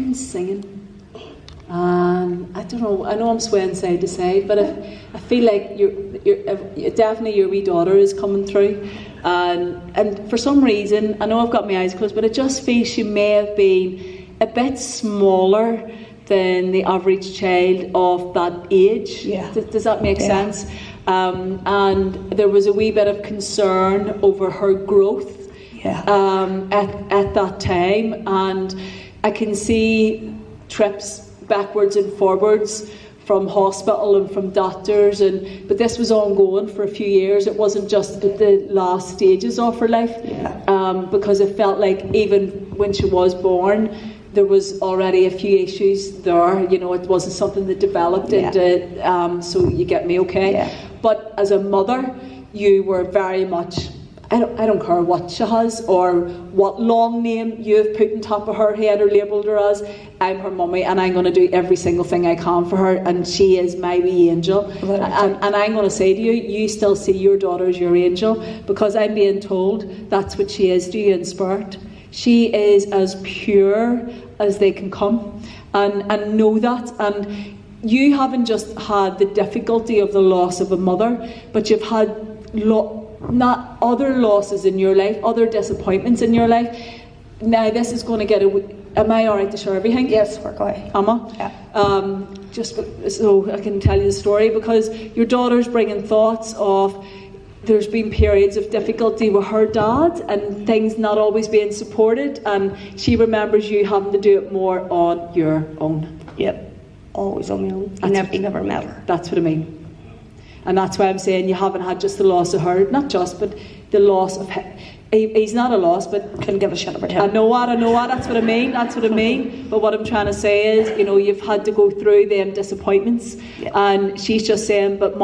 in singing. I don't know, I know I'm swaying side to side, but I feel like you're definitely your wee daughter is coming through. And for some reason, I know I've got my eyes closed, but I just feel she may have been a bit smaller than the average child of that age. Yeah. Does that make sense? And there was a wee bit of concern over her growth at that time. And I can see trips backwards and forwards from hospital and from doctors, but this was ongoing for a few years. It wasn't just at the last stages of her life, because it felt like even when she was born, there was already a few issues there. You know, it wasn't something that developed into, so you get me, okay? Yeah. But as a mother, you were very much, I don't care what she has or what long name you've put on top of her head or labelled her as. I'm her mummy, and I'm going to do every single thing I can for her, and she is my wee angel. And I'm going to say to you, you still see your daughter as your angel, because I'm being told that's what she is to you in spirit. She is as pure as they can come, and know that. And you haven't just had the difficulty of the loss of a mother, but you've had not other losses in your life, other disappointments in your life. Now this is going to get am I alright to share everything? Yes, we're going. Amma? Yeah. Just so I can tell you the story, because your daughter's bringing thoughts of there's been periods of difficulty with her dad and things not always being supported, and she remembers you having to do it more on your own. Yep, always on my own. He never met her. That's what I mean. And that's why I'm saying you haven't had just the loss of her, not just, but the loss of him. He's not a loss, but couldn't give a shit about him. I know what, that's what I mean. But what I'm trying to say is, you know, you've had to go through them disappointments. Yeah. And she's just saying, but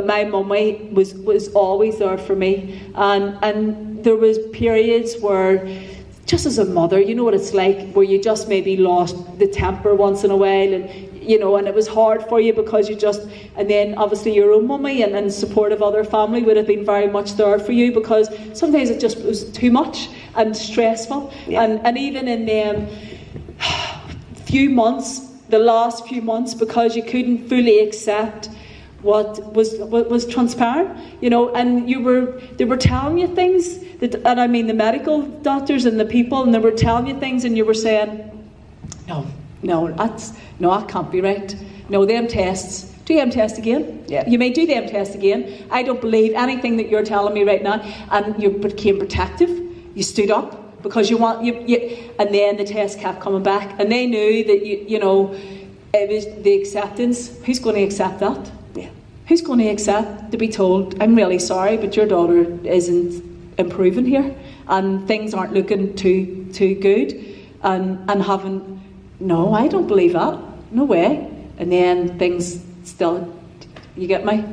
my mummy was always there for me. And there was periods where, just as a mother, you know what it's like, where you just maybe lost the temper once in a while, and you know, and it was hard for you because and then obviously your own mummy and support of other family would have been very much there for you, because sometimes it just was too much and stressful. Yeah. And even in them the last few months, because you couldn't fully accept what was transparent, you know, and they were telling you things and I mean the medical doctors and the people, and they were telling you things, and you were saying, no, that can't be right. No, them tests. Do them tests again. Yeah. You may do them tests again. I don't believe anything that you're telling me right now. And you became protective. You stood up because you and then the test kept coming back, and they knew that you know it was the acceptance. Who's going to accept that? Yeah. Who's going to accept to be told, I'm really sorry, but your daughter isn't improving here, and things aren't looking too good, and having. No, I don't believe that. No way. And then things still, you get me?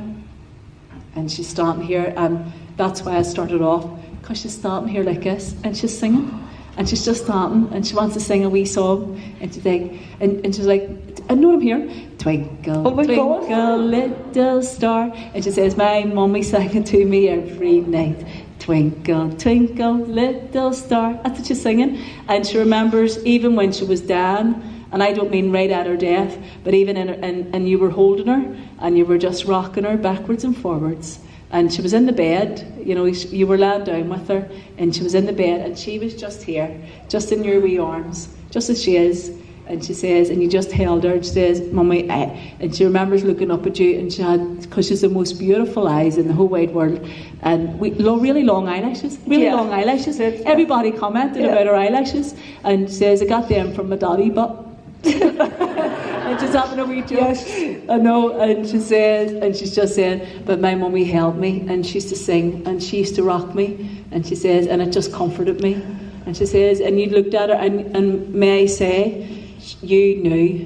And she's standing here, and that's why I started off, because she's standing here like this, and she's singing, and she's just standing, and she wants to sing a wee song, and she's like, and she's like, I know what I'm hearing. Twinkle, twinkle, little star. And she says, my mummy sang it to me every night. Twinkle, twinkle, little star. That's what she's singing. And she remembers even when she was down, and I don't mean right at her death, but even and you were holding her, and you were just rocking her backwards and forwards. And she was in the bed, you know, you were laying down with her, and she was in the bed, and she was just here, just in your wee arms, just as she is. And she says, and you just held her, and she says, Mummy, and she remembers looking up at you, and she had, because she's the most beautiful eyes in the whole wide world, and really long eyelashes, long eyelashes. Everybody commented about her eyelashes, and she says, I got them from my daddy, but... and she's having a wee joke. Yes. I know, and she says, and she's just saying, but my mummy held me, and she used to sing, and she used to rock me, and she says, and it just comforted me. And she says, and you looked at her, and may I say, you knew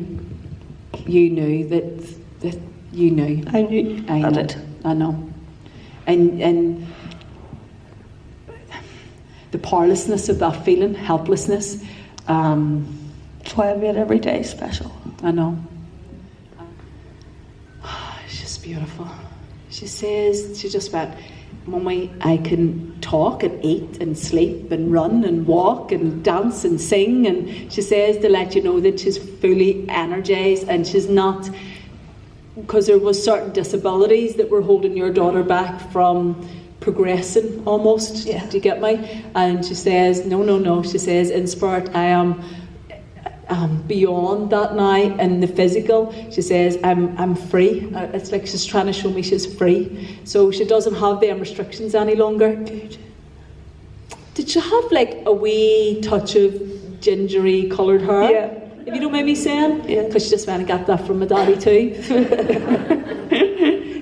that you knew. I knew. I did. I know. And the powerlessness of that feeling, helplessness. That's why I made every day special. I know. It's just beautiful. She says, she just went, Mummy, I can talk and eat and sleep and run and walk and dance and sing. And she says to let you know that she's fully energised and she's not, because there was certain disabilities that were holding your daughter back from progressing almost. Yeah. Do you get me? And she says, no. She says, in spirit, I am beyond that now. In the physical, she says, I'm free. It's like she's trying to show me she's free. So she doesn't have them restrictions any longer. Good. Did she have like a wee touch of gingery coloured hair? Yeah. If you don't mind me saying? Yeah. Because she just went and got that from my daddy too.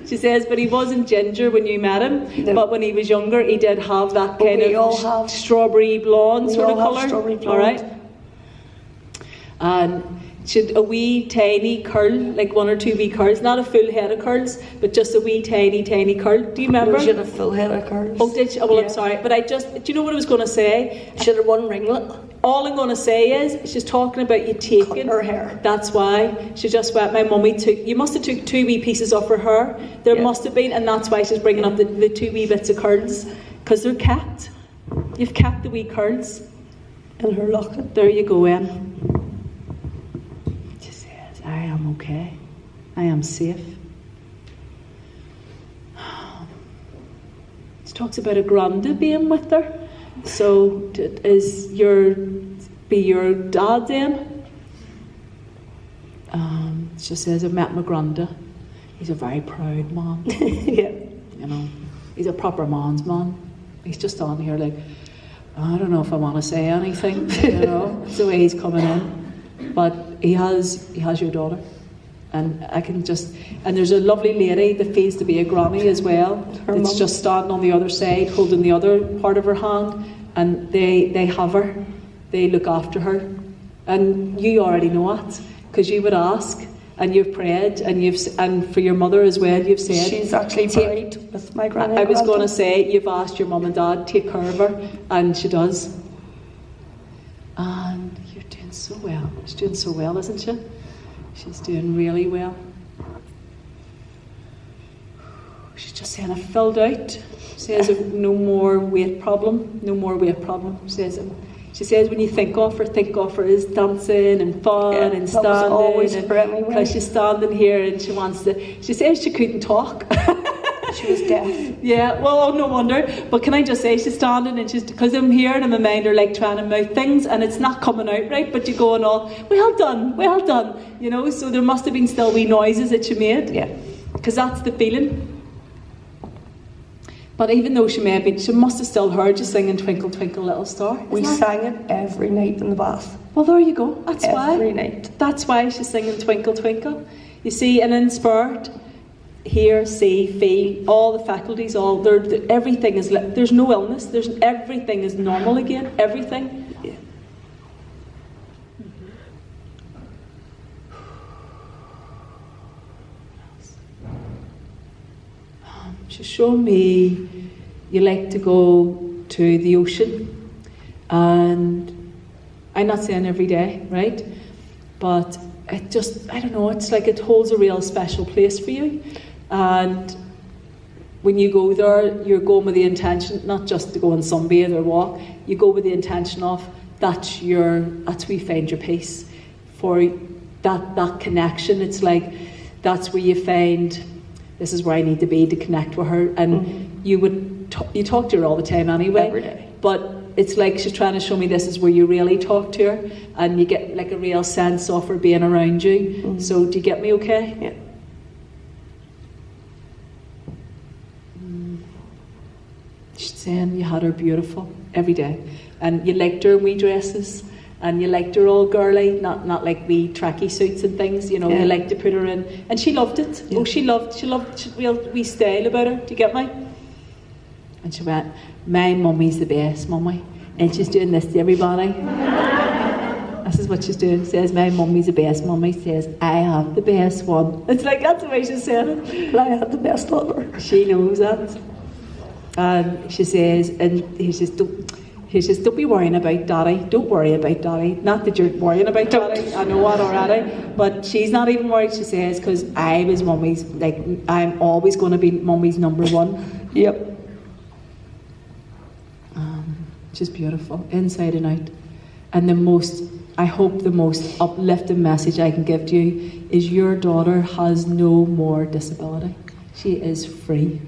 She says, but he wasn't ginger when you met him. No. But when he was younger, he did have that kind of strawberry blonde sort of colour. Strawberry blonde. All right. And she had a wee tiny curl, like 1 or 2 wee curls, not a full head of curls, but just a wee tiny curl. Do you remember? No, she had a full head of curls. Oh, did she? Oh, well, yeah. I'm sorry, but do you know what I was going to say? She had one ringlet. All I'm going to say is, she's talking about you taking her hair. That's why she just went. My mummy you must have took 2 wee pieces off her hair. There must have been, and that's why she's bringing up the 2 wee bits of curls, because they're kept. You've kept the wee curls. In her locket. There you go, Em. She says, I am okay. I am safe. She talks about a granda being with her. So, is your dad then? She says, I've met my granda. He's a very proud man. Yeah. You know, he's a proper man's man. He's just on here like, I don't know if I want to say anything. You know, it's the way he's coming in. But he has your daughter. And I can just, and there's a lovely lady that feels to be a granny as well. Her that's mum. just standing on the other side, holding the other part of her hand, and they have her, they look after her, and you already know it because you would ask, and you've prayed, and for your mother as well, you've said she's actually prayed with my granny. I was going to say you've asked your mum and dad take care of her, and she does. And you're doing so well. She's doing so well, isn't she? She's doing really well. She's just saying, I filled out. She says, no more weight problem. No more weight problem. She says, when you think of her as dancing and fun and standing. That was always for everyone. Because she's standing here and she wants to. She says she couldn't talk. She was deaf. Yeah, well, no wonder. But can I just say, she's standing and because I'm here and in my mind are like trying to mouth things and it's not coming out right, but you're going all, well done, you know, so there must have been still wee noises that she made. Yeah. Because that's the feeling. But even though she must have still heard you singing Twinkle Twinkle Little Star. We sang it every night in the bath. Well, there you go. That's why. Every night. That's why she's singing Twinkle Twinkle. You see, and in spirit, hear, see, feel, all the faculties, everything is, there's no illness, everything is normal again, everything. Yeah. She's shown me you like to go to the ocean, and I'm not saying every day, right? But it just, I don't know, it's like it holds a real special place for you. And when you go there, you're going with the intention, not just to go and sunbathe or walk, you go with the intention of that's where you find your peace. For that connection, it's like that's where you find, this is where I need to be to connect with her. And you talk to her all the time anyway. Every day. But it's like she's trying to show me this is where you really talk to her and you get like a real sense of her being around you. So do you get me okay? Yeah. She's saying you had her beautiful every day. And you liked her in wee dresses. And you liked her all girly, not like wee tracky suits and things, you know, you liked to put her in. And she loved it. Yeah. Oh, she loved real wee style about her. Do you get me? And she went, my mummy's the best, mummy. And she's doing this to everybody. This is what she's doing. Says, my mummy's the best. Mummy says, I have the best one. It's like, that's the way she's saying it. I have the best daughter. She knows that. And she says, and he says, don't be worrying about Daddy. Don't worry about Daddy. Not that you're worrying about Daddy. I know what already. But she's not even worried, she says, because I was mummy's, like, I'm always going to be mummy's number one. Yep. She's beautiful, inside and out. And I hope the most uplifting message I can give to you is your daughter has no more disability. She is free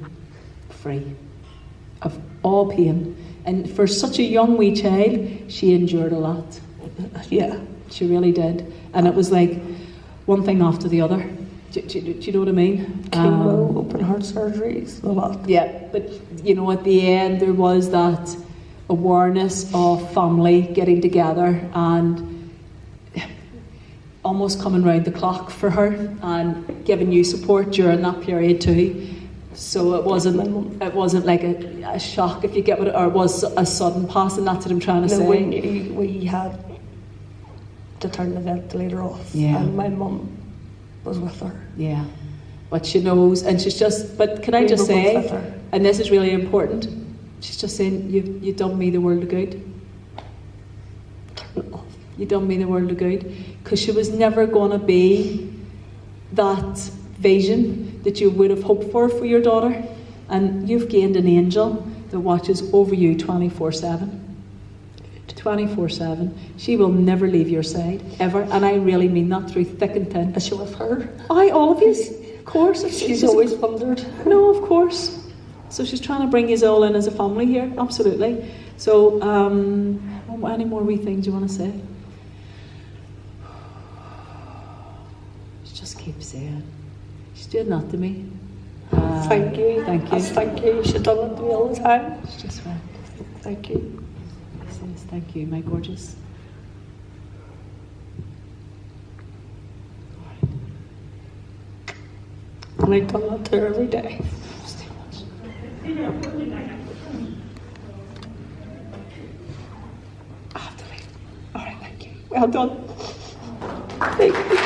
of all pain. And for such a young wee child, she endured a lot. Yeah. She really did. And it was like one thing after the other. Do you know what I mean? Chemo, open heart surgeries, a lot. Yeah, but you know, at the end there was that awareness of family getting together and almost coming round the clock for her and giving you support during that period too. So it wasn't like a shock, if you get what it, or it was a sudden pass, and that's what I'm trying to say. We had to turn the ventilator off, Yeah. and my mum was with her. Yeah, but she knows, and she's just. But can I We just were both say, with her. and this is really important. She's just saying, you've done me the world of good. Turn it off. You done me the world of good, because she was never going to be that vision that you would have hoped for your daughter, and you've gained an angel that watches over you 24/7. 24/7. She will never leave your side ever, and I really mean that through thick and thin. Is she with her? Aye, all of you, of course. She's always wondered. No, of course. So she's trying to bring you all in as a family here, absolutely. So, any more wee things you want to say? She just keeps saying, she's doing that to me. Thank you. Thank you. Thank you. She's done it to me all the time. She just went, Thank you. she says, thank you, my gorgeous. And I've done that to her every day. It's too much. I have to leave. All right, thank you. Well done. Thank you.